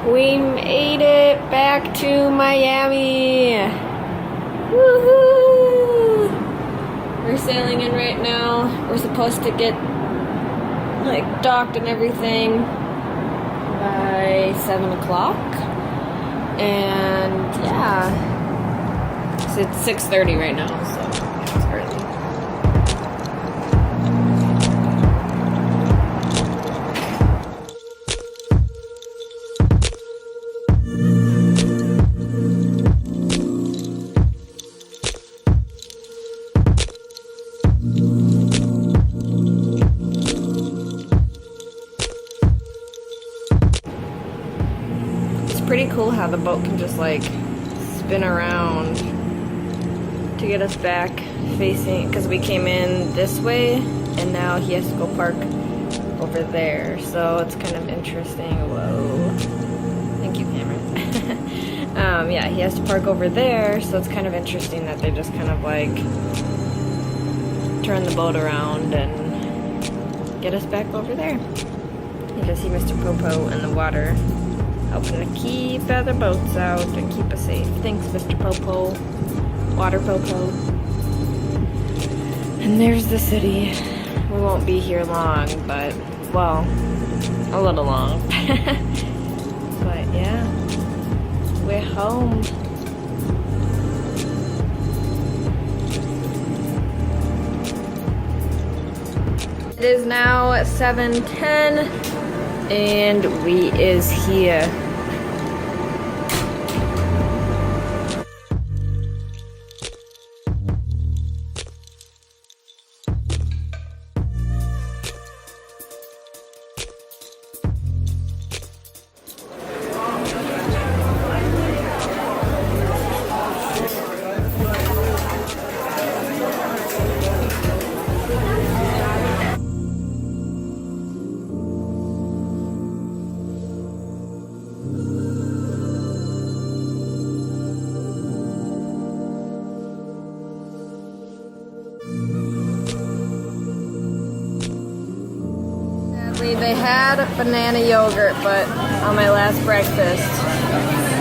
We made it back to Miami. Woohoo! We're sailing in right now. We're supposed to get like docked and everything by 7 o'clock. And yeah, so it's 6:30 right now, so it's early. Pretty cool how the boat can just like spin around to get us back facing, because we came in this way and now he has to go park over there, so it's kind of interesting. Whoa, thank you, Cameron. Yeah, he has to park over there, so it's kind of interesting that they just kind of like turn the boat around and get us back over there. You can see Mr. Popo in the water helping to keep other boats out and keep us safe. Thanks, Mr. Popo. Water Popo. And there's the city. We won't be here long, but, well, a little long. But yeah, we're home. It is now 7:10. And we is here. They had banana yogurt, but on my last breakfast,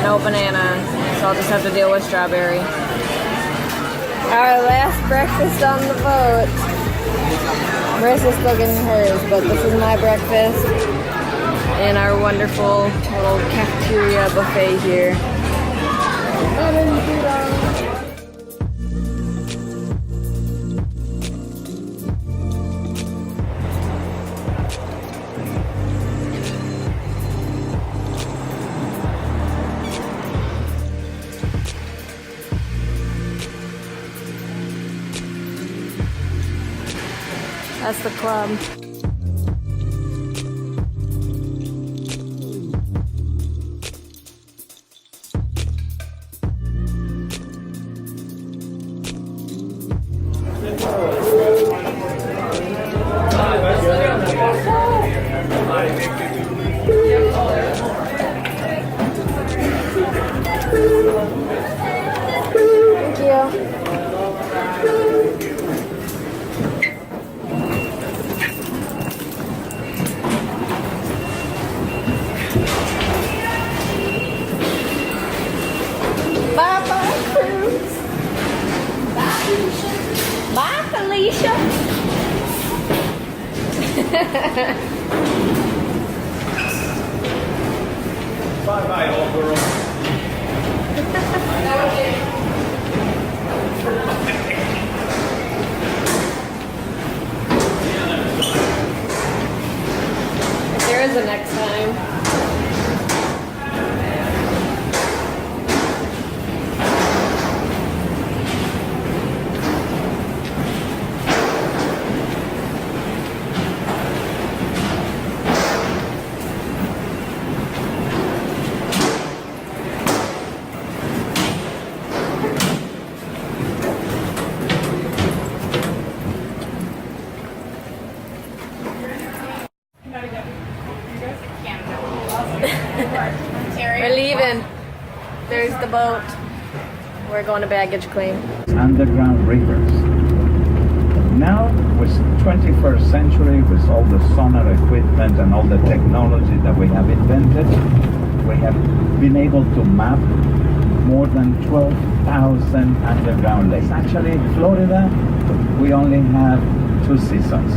no banana, so I'll just have to deal with strawberry. Our last breakfast on the boat. Marissa's still getting hers, but this is my breakfast in our wonderful little cafeteria buffet here. That's the club. Thank you. Bye-bye, Cruz. Bye, Felicia. Bye, Felicia. Bye-bye, old girl. There is a next time. We're leaving. There's the boat. We're going to baggage claim. Underground rivers. Now, with 21st century, with all the sonar equipment and all the technology that we have invented, we have been able to map more than 12,000 underground lakes. Actually, Florida, we only have 2 seasons.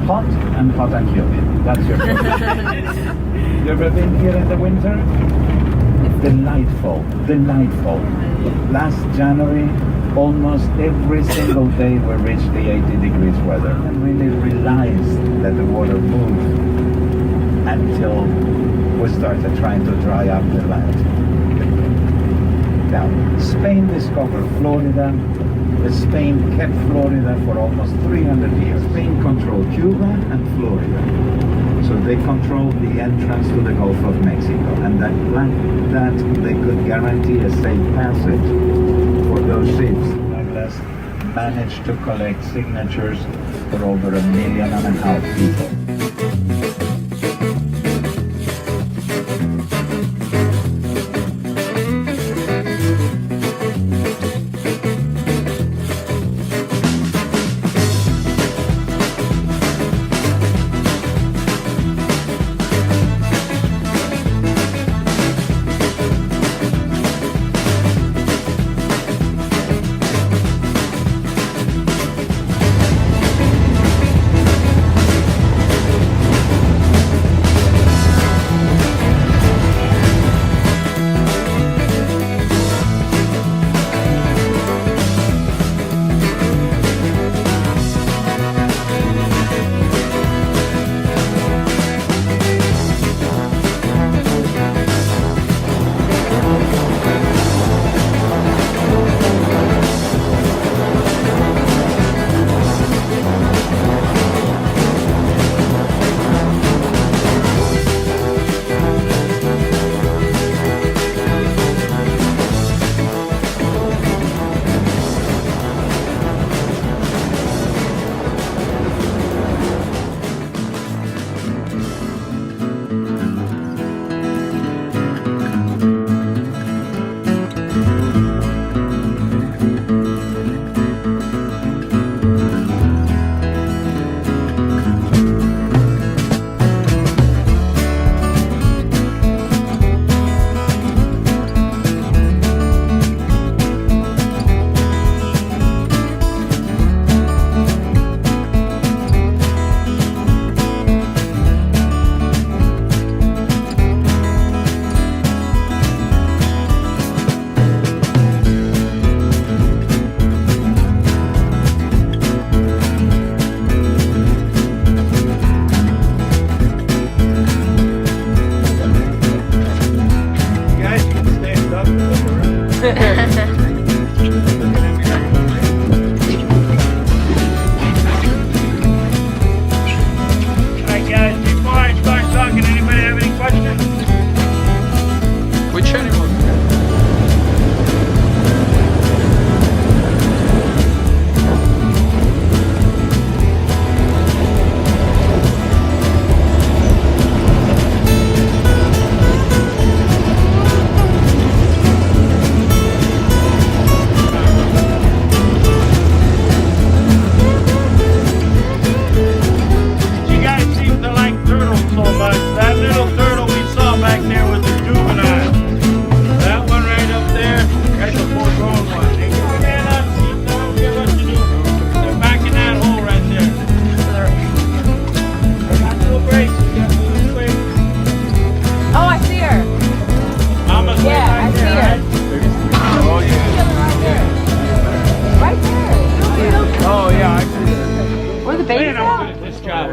Hot and humid. That's your You ever been here in the winter? Delightful, delightful. Last January, almost every single day we reached the 80 degrees weather and really realized that the water moved until we started trying to dry up the land. Now, Spain discovered Florida. Spain kept Florida for almost 300 years. Spain controlled Cuba and Florida. So they controlled the entrance to the Gulf of Mexico, and that they could guarantee a safe passage for those ships. Douglas managed to collect signatures for over 1.5 million people.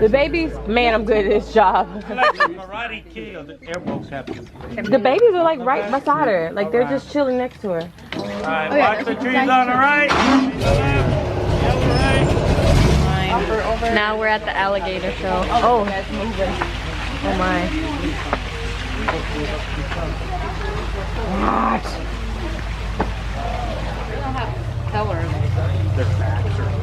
The babies, man, I'm good at this job. Karate Kid or the airboats happen. The babies are like right beside her. Like they're just chilling next to her. Alright, watch the trees on the right. Now we're at the alligator show. Oh, that's moving. Oh my. What? They don't have color. Their backs are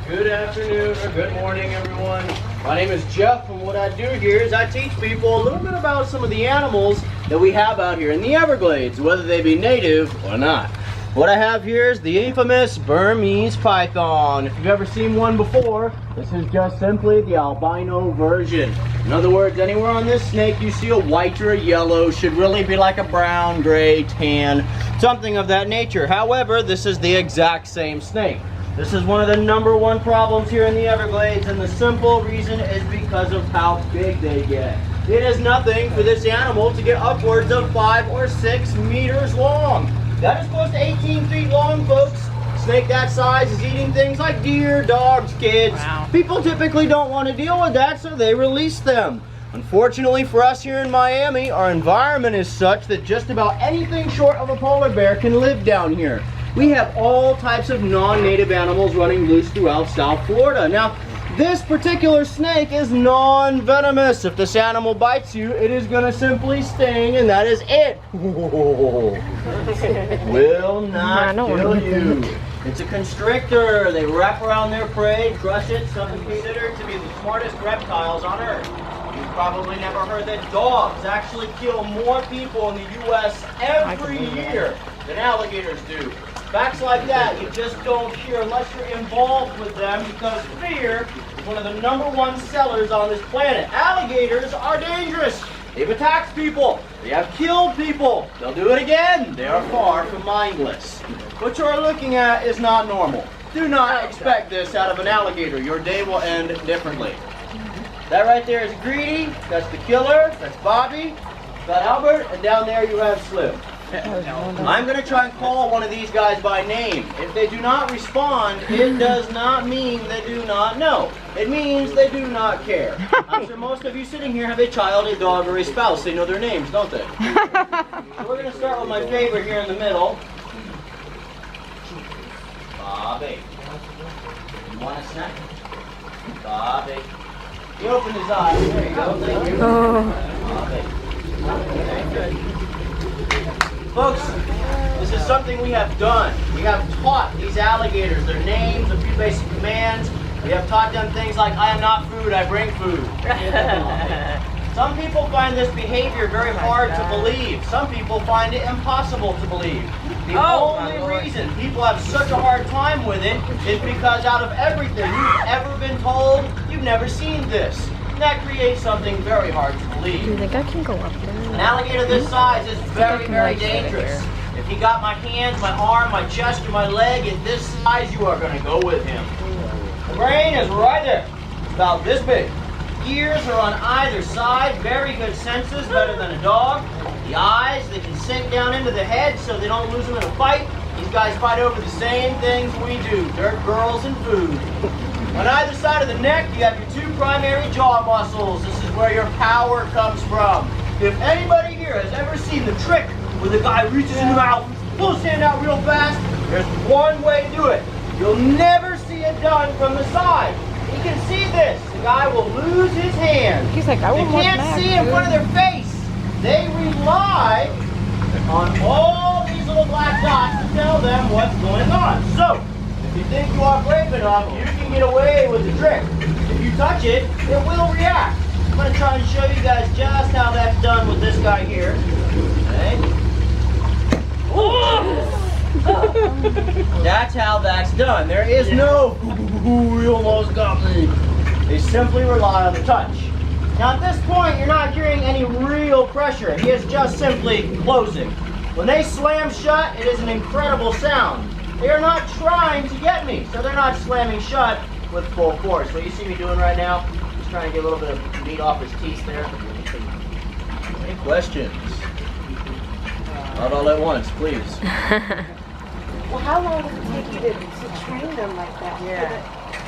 Good afternoon or good morning, everyone. My name is Jeff, and what I do here is I teach people a little bit about some of the animals that we have out here in the Everglades, whether they be native or not. What I have here is the infamous Burmese python. If you've ever seen one before, this is just simply the albino version. In other words, anywhere on this snake you see a white or a yellow should really be like a brown, gray, tan, something of that nature. However, this is the exact same snake. This is one of the #1 problems here in the Everglades, and the simple reason is because of how big they get. It is nothing for this animal to get upwards of 5 or 6 meters long. That is close to 18 feet long, folks. Snake that size is eating things like deer, dogs, kids. Wow. People typically don't want to deal with that, so they release them. Unfortunately for us here in Miami, our environment is such that just about anything short of a polar bear can live down here. We have all types of non-native animals running loose throughout South Florida. Now, this particular snake is non-venomous. If this animal bites you, it is going to simply sting, and that is it. Will not kill you. It's a constrictor. They wrap around their prey, crush it, some consider to be the smartest reptiles on Earth. You've probably never heard that dogs actually kill more people in the U.S. every year than alligators do. Facts like that you just don't hear unless you're involved with them, because fear is one of the #1 sellers on this planet. Alligators are dangerous. They've attacked people. They have killed people. They'll do it again. They are far from mindless. What you're looking at is not normal. Do not expect this out of an alligator. Your day will end differently. That right there is Greedy. That's the killer. That's Bobby. Got Albert. And down there you have Slim. I'm going to try and call one of these guys by name. If they do not respond, it does not mean they do not know. It means they do not care. I'm sure most of you sitting here have a child, a dog, or a spouse. They know their names, don't they? So we're going to start with my favorite here in the middle. Bobby. You want a snack? Bobby. He opened his eyes. There you go. Thank you. Bobby. Okay, good. Folks, this is something we have done. We have taught these alligators their names, a few basic commands. We have taught them things like, I am not food, I bring food. Some people find this behavior very hard to believe. Some people find it impossible to believe. The only reason people have such a hard time with it is because out of everything you've ever been told, you've never seen this. And that creates something very hard to believe. Do you think I can go up there? An alligator this size is very, very dangerous. If you got my hands, my arm, my chest, or my leg at this size, you are going to go with him. The brain is right there. It's about this big. Ears are on either side. Very good senses, better than a dog. The eyes, they can sink down into the head so they don't lose them in a fight. These guys fight over the same things we do. Dirt, girls, and food. On either side of the neck, you have your 2 primary jaw muscles. This is where your power comes from. If anybody here has ever seen the trick where the guy reaches in the mouth, pulls his hand out real fast, there's one way to do it. You'll never see it done from the side. You can see this. The guy will lose his hand. He's like, I They want can't see in front of their face. They rely on all these little black dots to tell them what's going on. So, if you think you are brave enough, you can get away with the trick. If you touch it, it will react. I'm going to try and show you guys just how that's done with this guy here. Okay. That's how that's done. There is no, ooh, he almost got me. They simply rely on the touch. Now at this point, you're not hearing any real pressure. He is just simply closing. When they slam shut, it is an incredible sound. They are not trying to get me, so they're not slamming shut with full force. What you see me doing right now, just trying to get a little bit of meat off his teeth there. Any questions? Not all at once, please. Well, how long does it take you to train them like that? Yeah.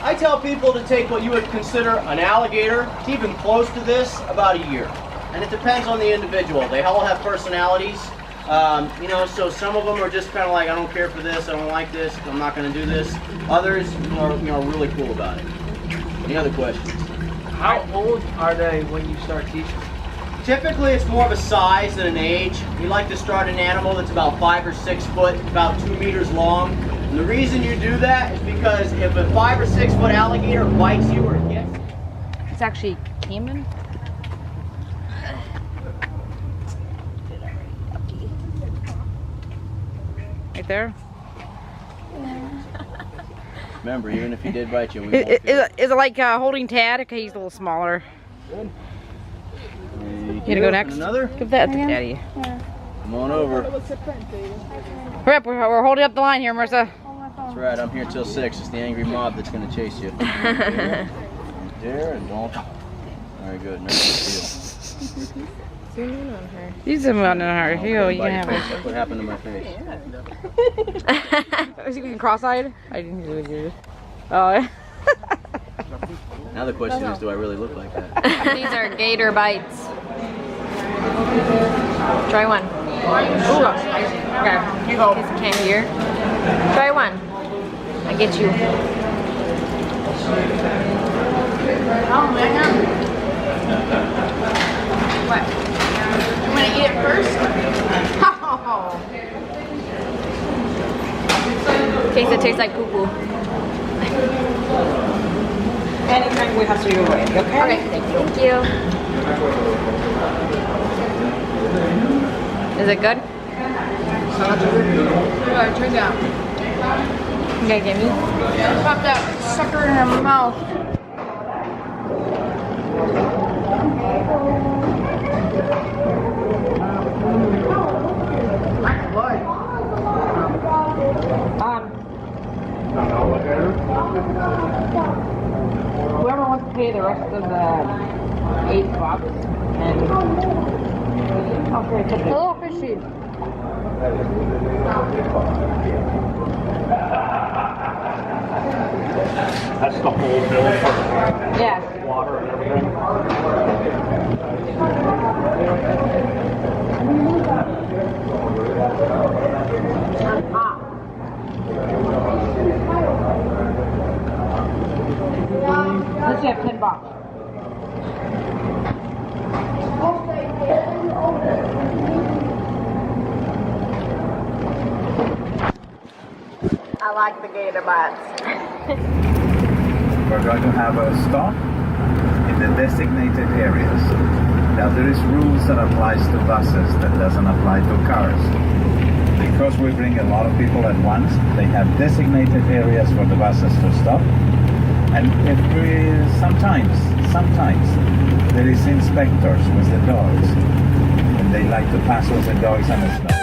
I tell people to take what you would consider an alligator, to even close to this, about a year. And it depends on the individual. They all have personalities. You know, so some of them are just kind of like, I don't care for this, I don't like this, I'm not going to do this. Others are, really cool about it. Any other questions? How old are they when you start teaching? Typically, it's more of a size than an age. We like to start an animal that's about 5 or 6 foot, about 2 meters long. And the reason you do that is because if a 5 or 6 foot alligator bites you or gets you, It's actually Cayman. Right there. Remember, even if he did bite you, we won't feel it. Is it like holding Tad? Okay, he's a little smaller. Good. You gonna go next? Another? Give that to Daddy. Come on over. Hurry up, we're holding up the line here, Marissa. That's right, I'm here till 6. It's the angry mob that's gonna chase you. There and don't. Very good. Nice to Zoom in on her. You zoom in on her. Here you go, you can have Look what happened to my face. it. Was he being cross-eyed? I didn't do it. Oh. Now the question is, do I really look like that? These are gator bites. Try one. Ooh, okay. Here you go. In case you can't hear. Try one. I get you. Oh, man. What? You want to eat it first? It tastes like poo-poo. Anytime we have to do it, okay? Okay, thank you. Is it good? Try that. You gotta get me? Pop that sucker in her mouth. Whoever wants to pay the rest of the $8 and okay, it's a little fishy. That's the whole bill for Yes. water and everything. Let's have $10. I like the gator bites. We're going to have a stop in the designated areas. Now there is rules that applies to buses that doesn't apply to cars. Because we bring a lot of people at once, they have designated areas for the buses to stop. And if we, sometimes, there is inspectors with the dogs. And they like to pass us the dogs and the stuff.